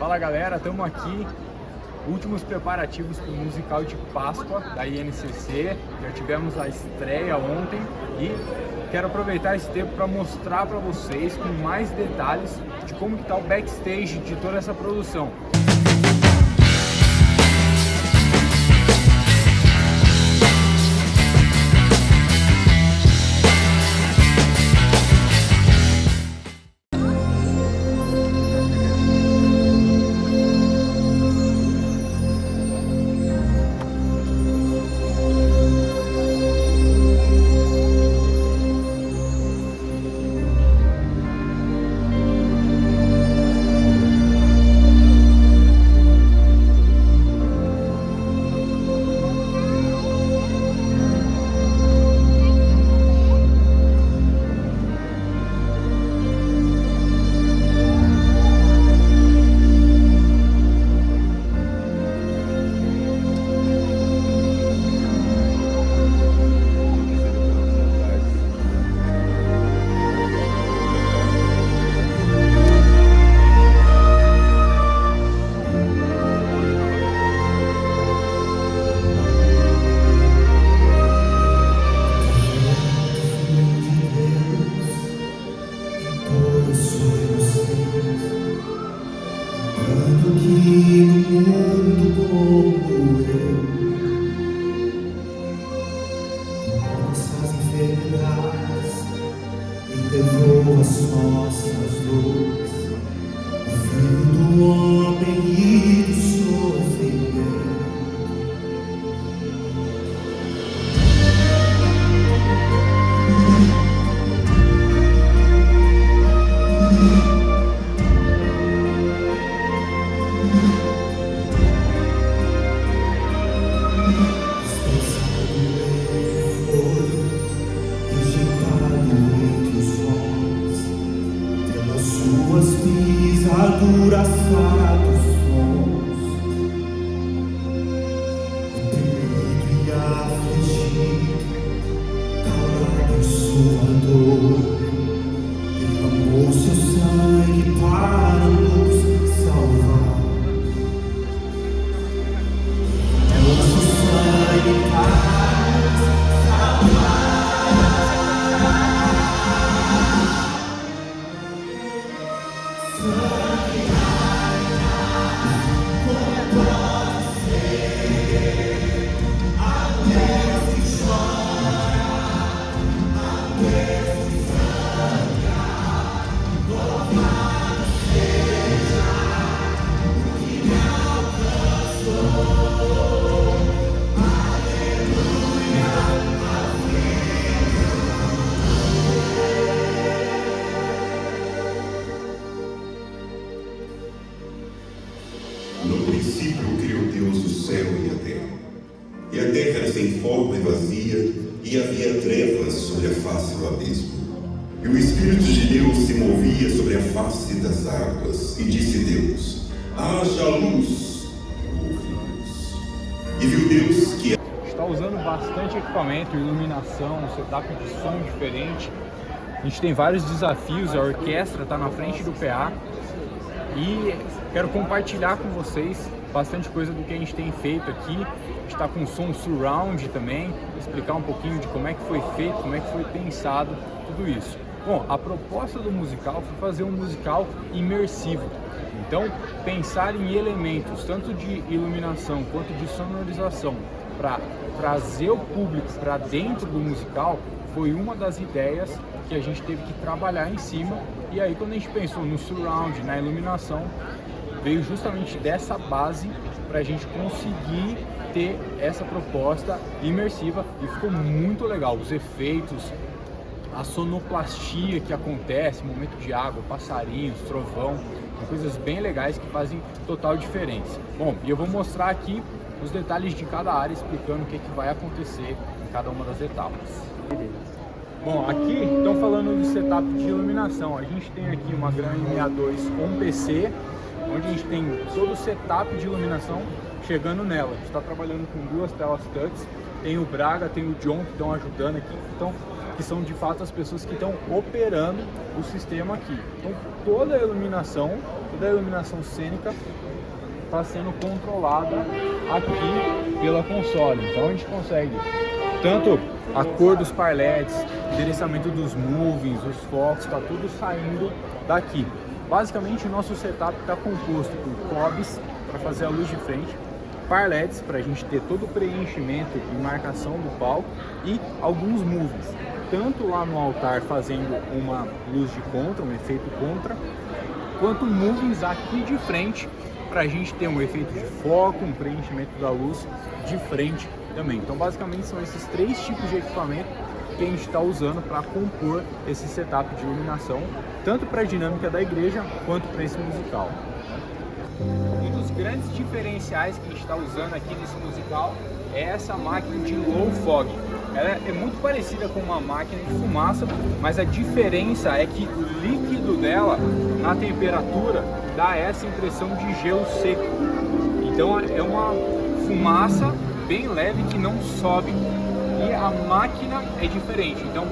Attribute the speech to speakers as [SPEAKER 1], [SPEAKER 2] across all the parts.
[SPEAKER 1] Fala galera, estamos aqui, últimos preparativos para o musical de Páscoa da INCC. Já tivemos a estreia ontem e quero aproveitar esse tempo para mostrar para vocês com mais detalhes de como que está o backstage de toda essa produção.
[SPEAKER 2] No mundo como eu, nossas enfermidades e levou as nossas dores, o fim do homem e do sofrimento. Suas pisaduras fatos sons, oprimido e afligido, calado em sua dor, derramou seu sangue para nos salvar. Derramou seu sangue para nos salvar.
[SPEAKER 3] No princípio criou Deus o céu e a terra. E a terra era sem forma e vazia, e havia trevas sobre a face do abismo. E o Espírito de Deus se movia sobre a face das águas. E disse Deus: haja luz. E houve luz. E viu Deus que
[SPEAKER 1] Está usando bastante equipamento, iluminação, setup de som diferente. A gente tem vários desafios, a orquestra está na frente do PA. E quero compartilhar com vocês bastante coisa do que a gente tem feito aqui. A gente está com som surround também, explicar um pouquinho de como é que foi feito, como é que foi pensado tudo isso. Bom, a proposta do musical foi fazer um musical imersivo. Então, pensar em elementos, tanto de iluminação quanto de sonorização, para trazer o público para dentro do musical, foi uma das ideias que a gente teve que trabalhar em cima. E aí, quando a gente pensou no surround, na iluminação, veio justamente dessa base para a gente conseguir ter essa proposta imersiva e ficou muito legal. Os efeitos, a sonoplastia que acontece, momento de água, passarinhos, trovão, são coisas bem legais que fazem total diferença. Bom, e eu vou mostrar aqui os detalhes de cada área, explicando o que vai acontecer em cada uma das etapas. Bom, aqui estão falando do setup de iluminação. A gente tem aqui uma Gran MA2 com PC, onde a gente tem todo o setup de iluminação chegando nela. A gente está trabalhando com duas telas touch, tem o Braga, tem o John que estão ajudando aqui. Então, que são de fato as pessoas que estão operando o sistema aqui. Então toda a iluminação cênica está sendo controlada aqui pela console. Então a gente consegue tanto a cor dos parletes, endereçamento dos movings, os focos, está tudo saindo daqui. Basicamente o nosso setup está composto por cobs para fazer a luz de frente, parletes para a gente ter todo o preenchimento e marcação do palco e alguns movings, tanto lá no altar fazendo uma luz de contra, um efeito contra, quanto movings aqui de frente para a gente ter um efeito de foco, um preenchimento da luz de frente também. Então basicamente são esses três tipos de equipamento que a gente está usando para compor esse setup de iluminação, tanto para a dinâmica da igreja quanto para esse musical. Um dos grandes diferenciais que a gente está usando aqui nesse musical é essa máquina de low fog. Ela é muito parecida com uma máquina de fumaça, mas a diferença é que o líquido dela, na temperatura, dá essa impressão de gelo seco. Então é uma fumaça bem leve que não sobe. E a máquina é diferente. Então,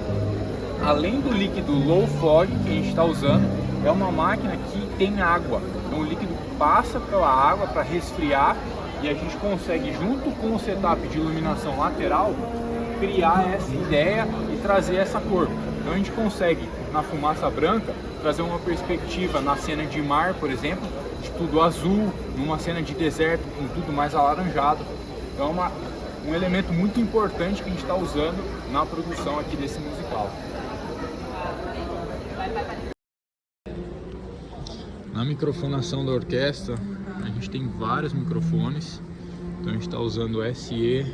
[SPEAKER 1] além do líquido low fog que a gente está usando, é uma máquina que tem água. Então o líquido passa pela água para resfriar e a gente consegue, junto com o setup de iluminação lateral, criar essa ideia e trazer essa cor. Então a gente consegue, na fumaça branca, trazer uma perspectiva na cena de mar, por exemplo, de tudo azul, numa cena de deserto com tudo mais alaranjado. Então é um elemento muito importante que a gente está usando na produção aqui desse musical. Na microfonação da orquestra, a gente tem vários microfones. Então a gente está usando o SE,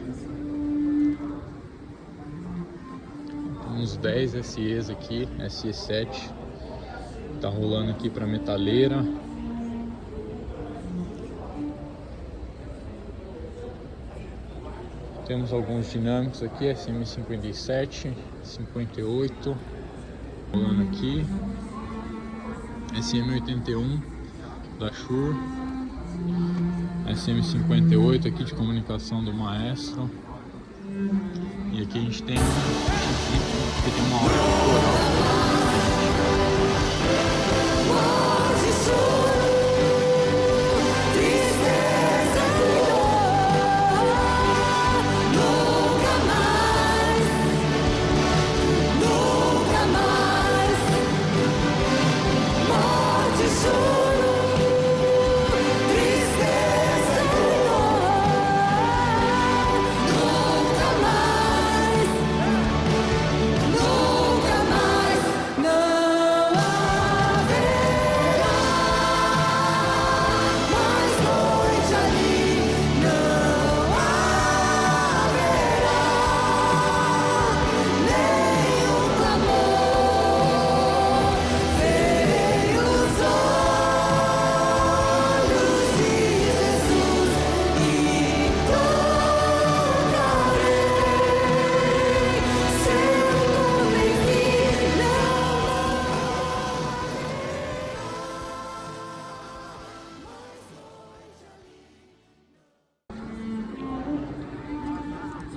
[SPEAKER 1] uns 10 SEs aqui, SE7, tá rolando aqui para metaleira. Temos alguns dinâmicos aqui, SM57, 58, rolando aqui, SM81 da Shure, SM58 aqui de comunicação do maestro. E aqui a gente tem que tem uma hora coral.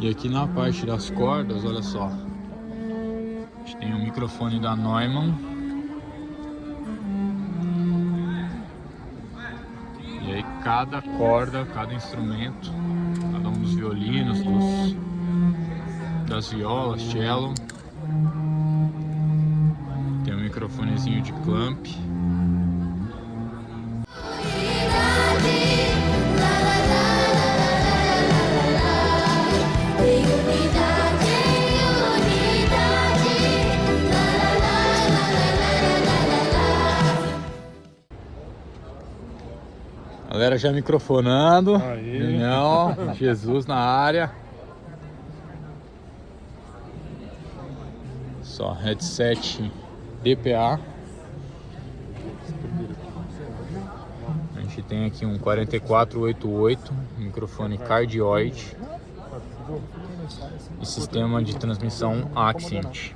[SPEAKER 1] E aqui na parte das cordas, olha só, a gente tem um microfone da Neumann. E aí cada corda, cada instrumento, cada um dos violinos, das violas, cello, tem um microfonezinho de clamp. Galera já microfonando. Não, Jesus na área. Só headset DPA. A gente tem aqui um 4488, microfone cardioide e sistema de transmissão Accent.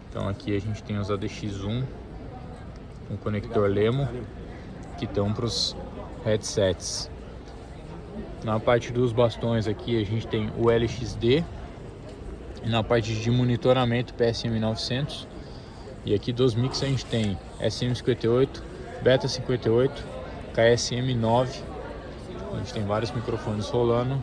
[SPEAKER 1] Então aqui a gente tem os ADX1 com conector Lemo que estão para os headsets. Na parte dos bastões aqui a gente tem o LXD, E na parte de monitoramento PSM900. E aqui dos mix a gente tem SM58, Beta 58, KSM9. A gente tem vários microfones rolando.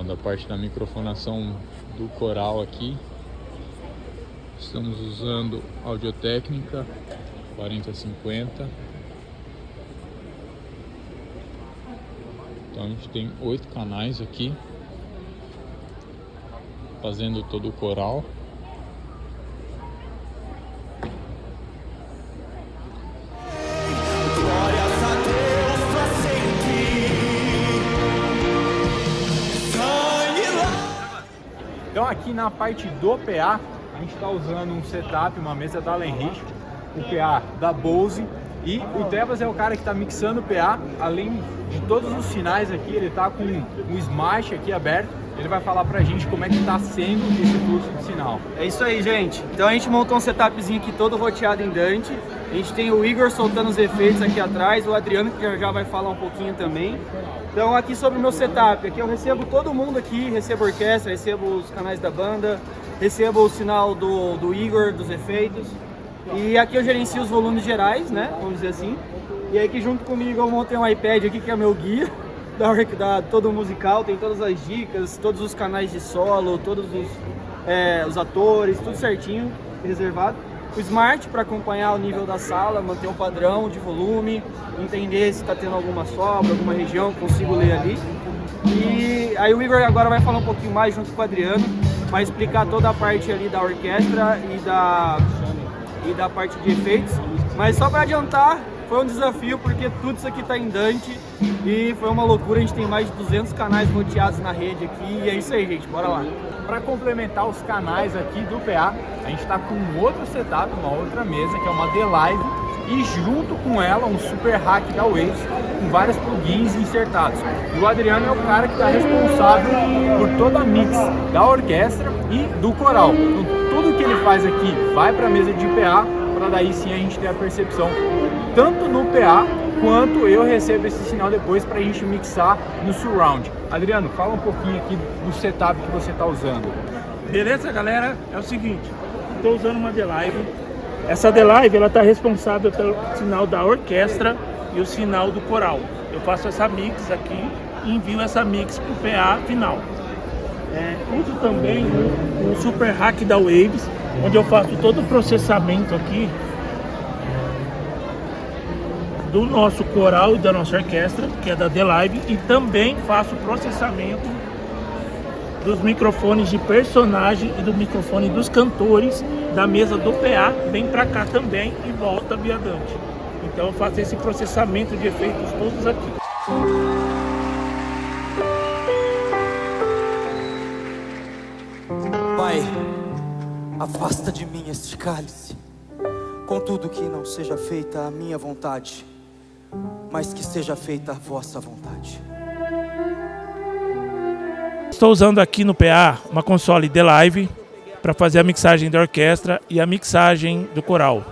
[SPEAKER 1] Da parte da microfonação do coral aqui, estamos usando Audio-Técnica 4050. Então a gente tem 8 canais aqui fazendo todo o coral. Então aqui na parte do PA, a gente está usando um setup, uma mesa da Allen Rich, o PA da Bose, e o Tebas é o cara que está mixando o PA, além de todos os sinais aqui, ele está com um Smash aqui aberto, ele vai falar pra gente como é que está sendo esse fluxo de sinal.
[SPEAKER 4] É isso aí, gente. Então a gente montou um setupzinho aqui todo roteado em Dante, a gente tem o Igor soltando os efeitos aqui atrás, o Adriano que já vai falar um pouquinho também. Então aqui sobre o meu setup, aqui eu recebo todo mundo aqui, recebo a orquestra, recebo os canais da banda, recebo o sinal do Igor, dos efeitos. E aqui eu gerencio os volumes gerais, né, vamos dizer assim. E aí aqui junto comigo eu montei um iPad aqui que é meu guia, da todo o musical, tem todas as dicas, todos os canais de solo, todos os atores, tudo certinho, reservado. O Smart para acompanhar o nível da sala, manter um padrão de volume, entender se está tendo alguma sobra, alguma região, consigo ler ali. E aí o Igor agora vai falar um pouquinho mais junto com o Adriano, vai explicar toda a parte ali da orquestra e da parte de efeitos. Mas só para adiantar, foi um desafio porque tudo isso aqui está em Dante e foi uma loucura, a gente tem mais de 200 canais roteados na rede aqui e é isso aí, gente, bora lá.
[SPEAKER 1] Para complementar os canais aqui do PA, a gente está com um outro setup, uma outra mesa, que é uma D-Live, e junto com ela um super hack da Waves, com vários plugins insertados. E o Adriano é o cara que está responsável por toda a mix da orquestra e do coral. Então, tudo que ele faz aqui vai para a mesa de PA, para daí sim a gente ter a percepção, tanto no PA, quanto eu recebo esse sinal depois para a gente mixar no surround. Adriano, fala um pouquinho aqui do setup que você está usando.
[SPEAKER 5] Beleza, galera? É o seguinte, estou usando uma D-Live. Essa D-Live ela está responsável pelo sinal da orquestra e o sinal do coral. Eu faço essa mix aqui e envio essa mix para o PA final. Uso também o super hack da Waves, onde eu faço todo o processamento aqui do nosso coral e da nossa orquestra, que é da D-Live, e também faço processamento dos microfones de personagem e do microfone dos cantores da mesa do PA, vem pra cá também e volta via Dante. Então eu faço esse processamento de efeitos todos aqui.
[SPEAKER 6] Pai, afasta de mim este cálice, contudo que não seja feita a minha vontade, mas que seja feita a vossa vontade.
[SPEAKER 5] Estou usando aqui no PA uma console D-Live para fazer a mixagem da orquestra e a mixagem do coral.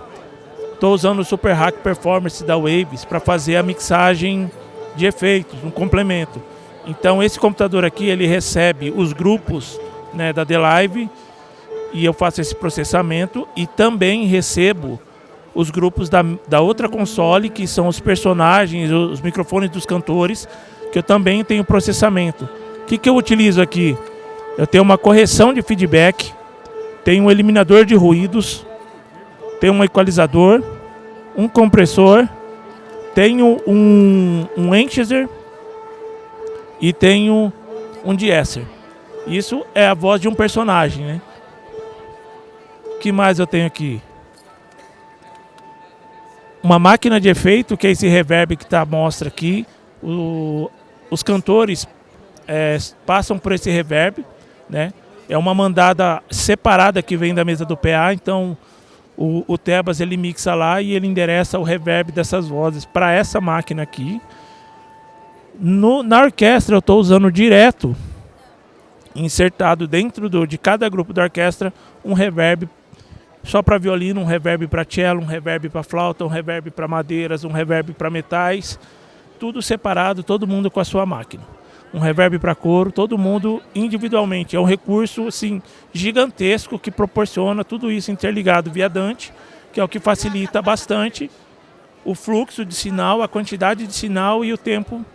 [SPEAKER 5] Estou usando o Super Hack Performance da Waves para fazer a mixagem de efeitos, um complemento. Então esse computador aqui ele recebe os grupos, né, da D-Live e eu faço esse processamento e também recebo os grupos da outra console, que são os personagens, os microfones dos cantores, que eu também tenho processamento. O que eu utilizo aqui? Eu tenho uma correção de feedback, tenho um eliminador de ruídos, tenho um equalizador, um compressor, tenho um enhancer e tenho um de-esser. Isso é a voz de um personagem, né? O que mais eu tenho aqui? Uma máquina de efeito, que é esse reverb que mostra aqui. Os cantores passam por esse reverb, né? É uma mandada separada que vem da mesa do PA, então o Tebas ele mixa lá e ele endereça o reverb dessas vozes para essa máquina aqui. Na orquestra eu estou usando direto, insertado dentro de cada grupo da orquestra, um reverb só para violino, um reverb para cello, um reverb para flauta, um reverb para madeiras, um reverb para metais, tudo separado, todo mundo com a sua máquina. Um reverb para coro, todo mundo individualmente. É um recurso assim, gigantesco que proporciona tudo isso interligado via Dante, que é o que facilita bastante o fluxo de sinal, a quantidade de sinal e o tempo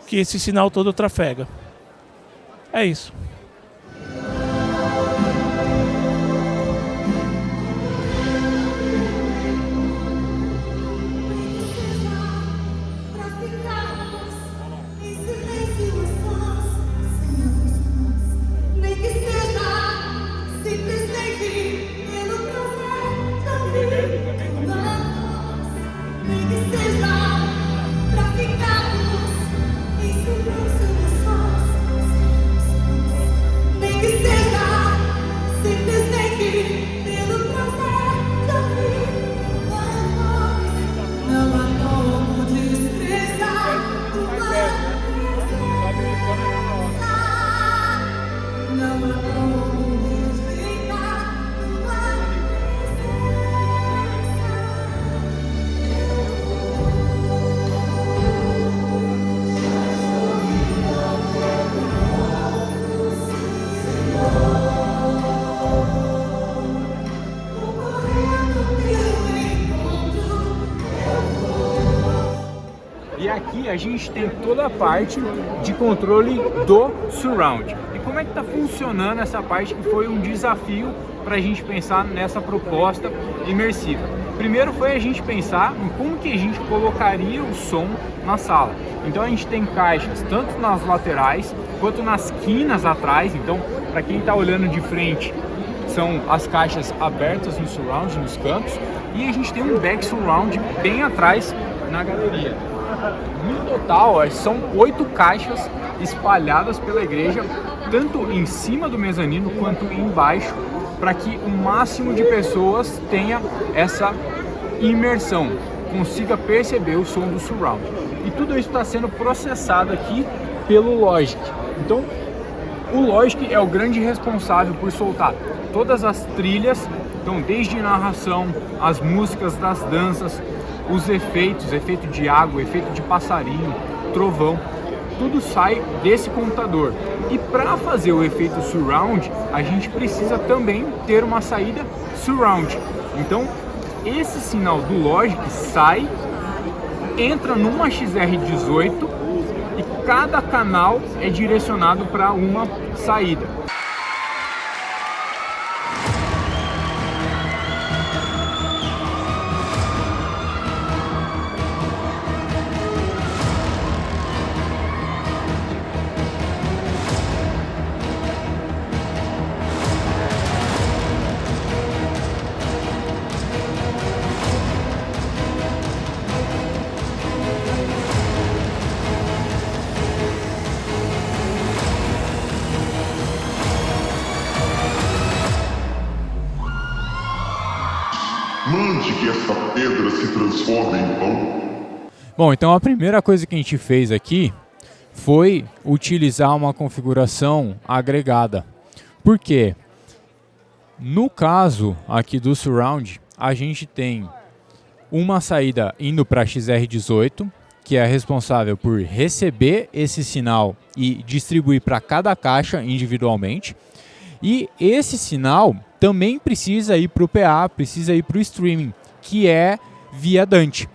[SPEAKER 5] que esse sinal todo trafega. É isso.
[SPEAKER 1] E aqui a gente tem toda a parte de controle do surround. E como é que está funcionando essa parte que foi um desafio para a gente pensar nessa proposta imersiva? Primeiro foi a gente pensar em como que a gente colocaria o som na sala. Então a gente tem caixas tanto nas laterais quanto nas quinas atrás. Então para quem está olhando de frente, são as caixas abertas no surround, nos cantos. E a gente tem um back surround bem atrás na galeria. No total, são 8 caixas espalhadas pela igreja, tanto em cima do mezanino quanto embaixo, para que o máximo de pessoas tenha essa imersão, consiga perceber o som do surround. E tudo isso está sendo processado aqui pelo Logic. Então, o Logic é o grande responsável por soltar todas as trilhas, então desde narração, as músicas das danças, os efeitos, efeito de água, efeito de passarinho, trovão, tudo sai desse computador. E para fazer o efeito surround, a gente precisa também ter uma saída surround. Então, esse sinal do Logic sai, entra numa XR18 e cada canal é direcionado para uma saída.
[SPEAKER 3] Mande que essa pedra se transforme em pão.
[SPEAKER 7] Bom, então a primeira coisa que a gente fez aqui foi utilizar uma configuração agregada. Por quê? No caso aqui do Surround, a gente tem uma saída indo para a XR18, que é responsável por receber esse sinal e distribuir para cada caixa individualmente. E esse sinal também precisa ir para o PA, precisa ir para o streaming, que é via Dante.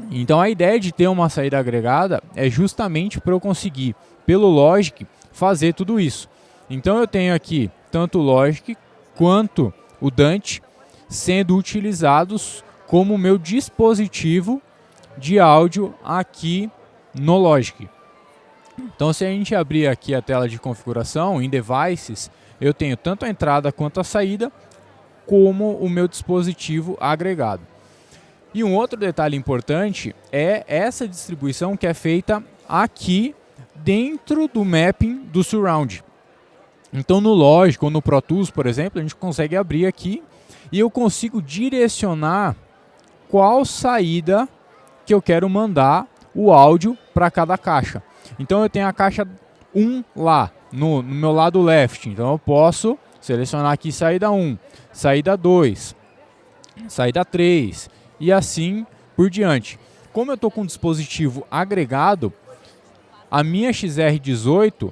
[SPEAKER 7] Então a ideia de ter uma saída agregada é justamente para eu conseguir, pelo Logic, fazer tudo isso. Então eu tenho aqui tanto o Logic quanto o Dante sendo utilizados como meu dispositivo de áudio aqui no Logic. Então se a gente abrir aqui a tela de configuração em Devices, eu tenho tanto a entrada quanto a saída, como o meu dispositivo agregado. E um outro detalhe importante é essa distribuição que é feita aqui dentro do mapping do Surround. Então no Logic ou no Pro Tools, por exemplo, a gente consegue abrir aqui e eu consigo direcionar qual saída que eu quero mandar o áudio para cada caixa. Então eu tenho a caixa 1 lá no meu lado left, então eu posso selecionar aqui saída 1, saída 2, saída 3 e assim por diante. Como eu estou com um dispositivo agregado, a minha XR18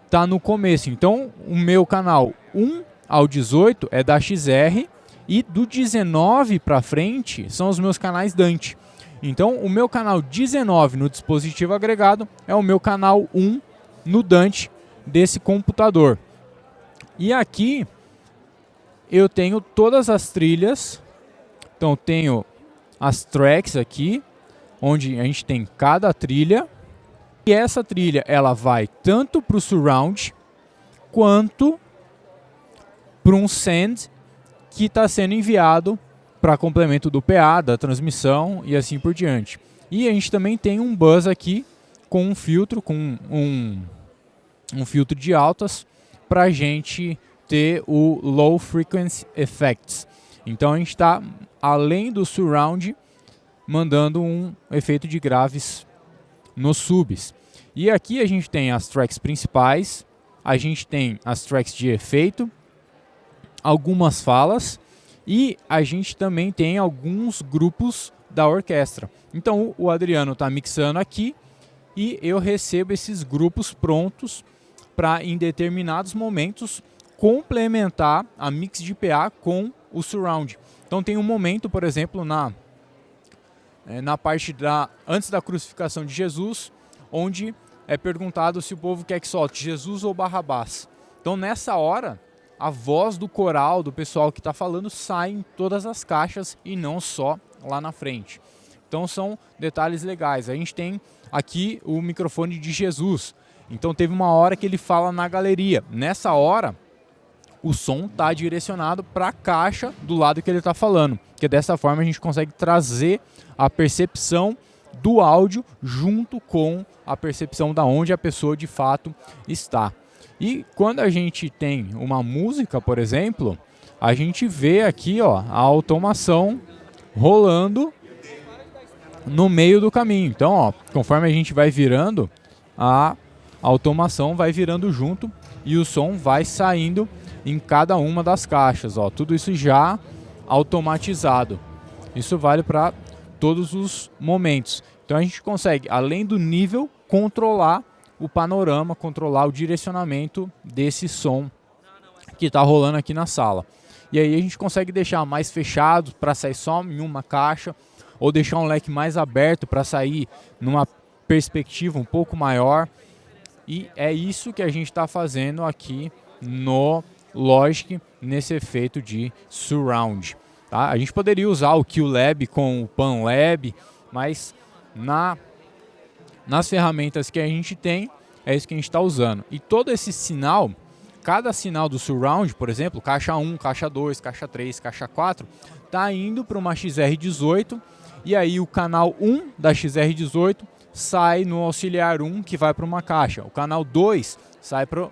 [SPEAKER 7] está no começo. Então o meu canal 1 ao 18 é da XR e do 19 para frente são os meus canais Dante. Então o meu canal 19 no dispositivo agregado é o meu canal 1 no Dante desse computador. E aqui eu tenho todas as trilhas. Então tenho as tracks aqui, onde a gente tem cada trilha. E essa trilha ela vai tanto para o Surround quanto para um Send que está sendo enviado para complemento do PA, da transmissão e assim por diante. E a gente também tem um bus aqui com um filtro, com um filtro de altas para a gente ter o Low Frequency Effects. Então a gente está, além do Surround, mandando um efeito de graves nos subs. E aqui a gente tem as tracks principais, a gente tem as tracks de efeito, algumas falas e a gente também tem alguns grupos da orquestra. Então o Adriano está mixando aqui e eu recebo esses grupos prontos para em determinados momentos complementar a mix de PA com o Surround. Então tem um momento, por exemplo, na parte antes da crucificação de Jesus, onde é perguntado se o povo quer que solte Jesus ou Barrabás. Então nessa hora, a voz do coral, do pessoal que está falando, sai em todas as caixas e não só lá na frente. Então são detalhes legais. A gente tem aqui o microfone de Jesus. Então teve uma hora que ele fala na galeria. Nessa hora, o som está direcionado para a caixa do lado que ele está falando. Porque dessa forma a gente consegue trazer a percepção do áudio junto com a percepção da onde a pessoa de fato está. E quando a gente tem uma música, por exemplo, a gente vê aqui a automação rolando no meio do caminho. Então, conforme a gente vai virando, a automação vai virando junto e o som vai saindo em cada uma das caixas. Tudo isso já automatizado. Isso vale para todos os momentos. Então a gente consegue, além do nível, controlar o panorama, controlar o direcionamento desse som que está rolando aqui na sala. E aí a gente consegue deixar mais fechado para sair só em uma caixa, ou deixar um leque mais aberto para sair numa perspectiva um pouco maior. E é isso que a gente está fazendo aqui no Logic, nesse efeito de Surround. Tá? A gente poderia usar o QLab com o PanLab, mas nas ferramentas que a gente tem, é isso que a gente está usando. E todo esse sinal, cada sinal do Surround, por exemplo, caixa 1, caixa 2, caixa 3, caixa 4, está indo para uma XR18, e aí o canal 1 da XR18 sai no auxiliar 1, que vai para uma caixa. O canal 2 sai para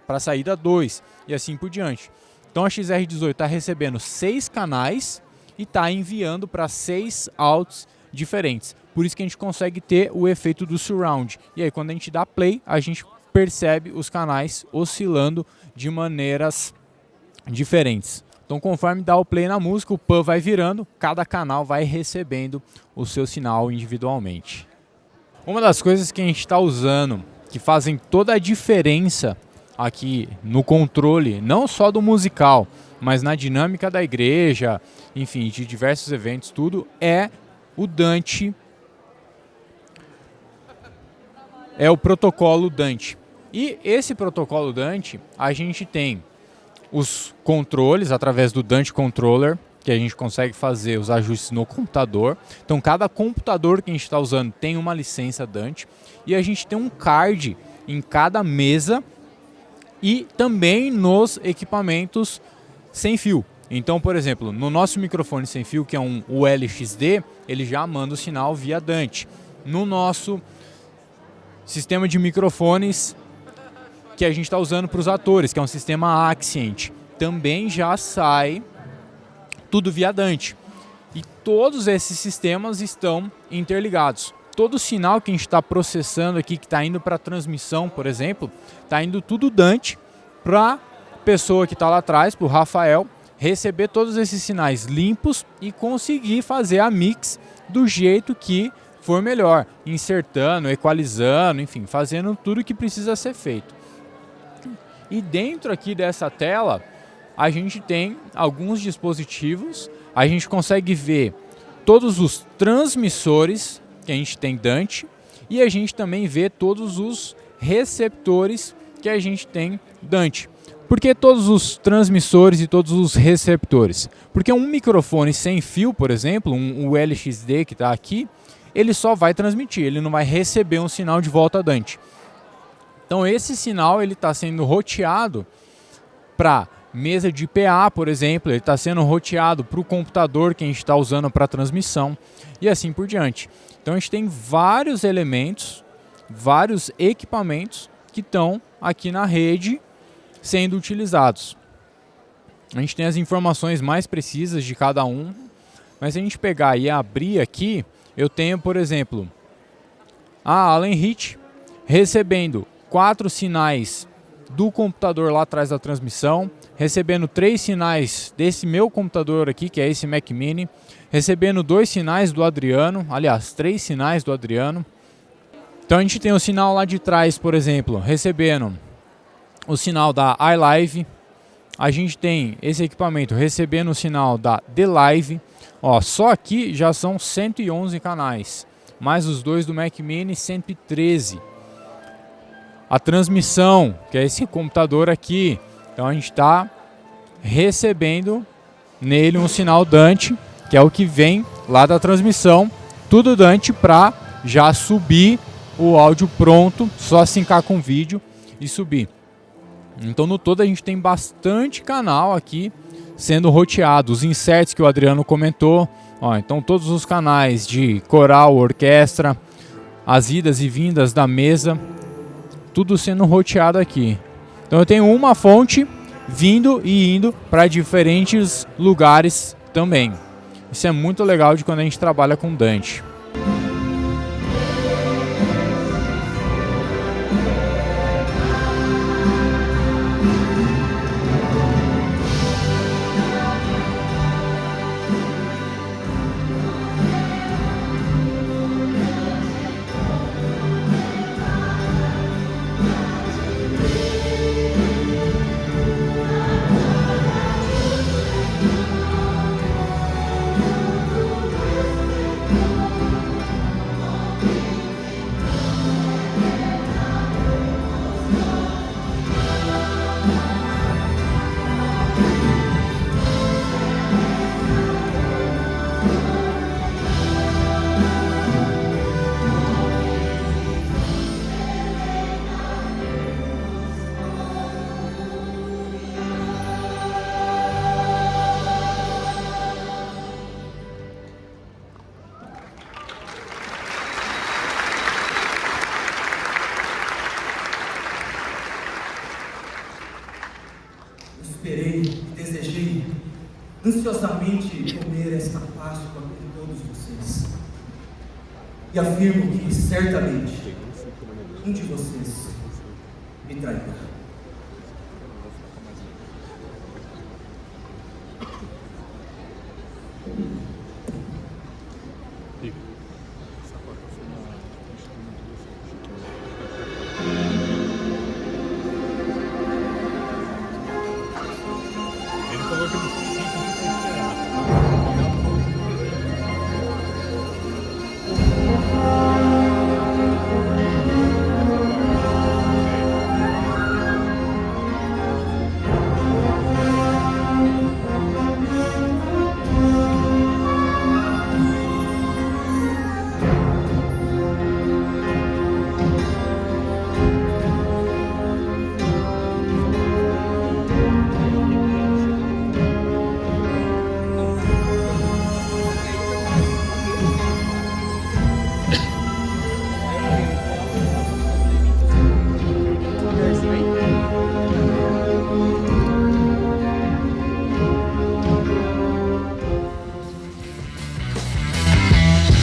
[SPEAKER 7] a saída 2, e assim por diante. Então a XR18 está recebendo 6 canais e está enviando para 6 outs diferentes. Por isso que a gente consegue ter o efeito do Surround. E aí quando a gente dá play, a gente percebe os canais oscilando de maneiras diferentes. Então conforme dá o play na música, o PAN vai virando, cada canal vai recebendo o seu sinal individualmente. Uma das coisas que a gente está usando, que fazem toda a diferença aqui no controle, não só do musical, mas na dinâmica da igreja, enfim, de diversos eventos, tudo, é o Dante, é o protocolo Dante. E esse protocolo Dante, a gente tem os controles através do Dante Controller, que a gente consegue fazer os ajustes no computador. Então cada computador que a gente está usando tem uma licença Dante, e a gente tem um card em cada mesa e também nos equipamentos sem fio. Então, por exemplo, no nosso microfone sem fio, que é um ULXD, ele já manda o sinal via DANT. No nosso sistema de microfones que a gente está usando para os atores, que é um sistema Axient, também já sai tudo via DANT. E todos esses sistemas estão interligados. Todo o sinal que a gente está processando aqui, que está indo para a transmissão, por exemplo, está indo tudo DANT para a pessoa que está lá atrás, para o Rafael, receber todos esses sinais limpos e conseguir fazer a mix do jeito que for melhor, insertando, equalizando, enfim, fazendo tudo que precisa ser feito. E dentro aqui dessa tela, a gente tem alguns dispositivos, a gente consegue ver todos os transmissores que a gente tem DANT e a gente também vê todos os receptores que a gente tem DANT. Por que todos os transmissores e todos os receptores? Porque um microfone sem fio, por exemplo, um ULXD que está aqui, ele só vai transmitir, ele não vai receber um sinal de volta DANT. Então esse sinal ele está sendo roteado para mesa de PA, por exemplo, ele está sendo roteado para o computador que a gente está usando para transmissão e assim por diante. Então a gente tem vários elementos, vários equipamentos que estão aqui na rede sendo utilizados. A gente tem as informações mais precisas de cada um, mas se a gente pegar e abrir aqui, eu tenho, por exemplo, a Allen Heat recebendo 4 sinais do computador lá atrás da transmissão, recebendo 3 sinais desse meu computador aqui, que é esse Mac Mini, recebendo 2 sinais do Adriano, aliás, 3 sinais do Adriano. Então a gente tem o sinal lá de trás, por exemplo, recebendo o sinal da iLive. A gente tem esse equipamento recebendo o sinal da DLive. Ó, só aqui já são 111 canais, mais os 2 do Mac Mini, 113. A transmissão, que é esse computador aqui, então a gente está recebendo nele um sinal DANT, que é o que vem lá da transmissão, tudo DANT para já subir o áudio pronto, só sincar com o vídeo e subir. Então no todo a gente tem bastante canal aqui sendo roteado, os inserts que o Adriano comentou, ó, então todos os canais de coral, orquestra, as idas e vindas da mesa, tudo sendo roteado aqui. Então eu tenho uma fonte vindo e indo para diferentes lugares também. Isso é muito legal de quando a gente trabalha com DANT.
[SPEAKER 2] Esperei e desejei ansiosamente comer esta Páscoa com todos vocês. E afirmo que certamente um de vocês me trairá.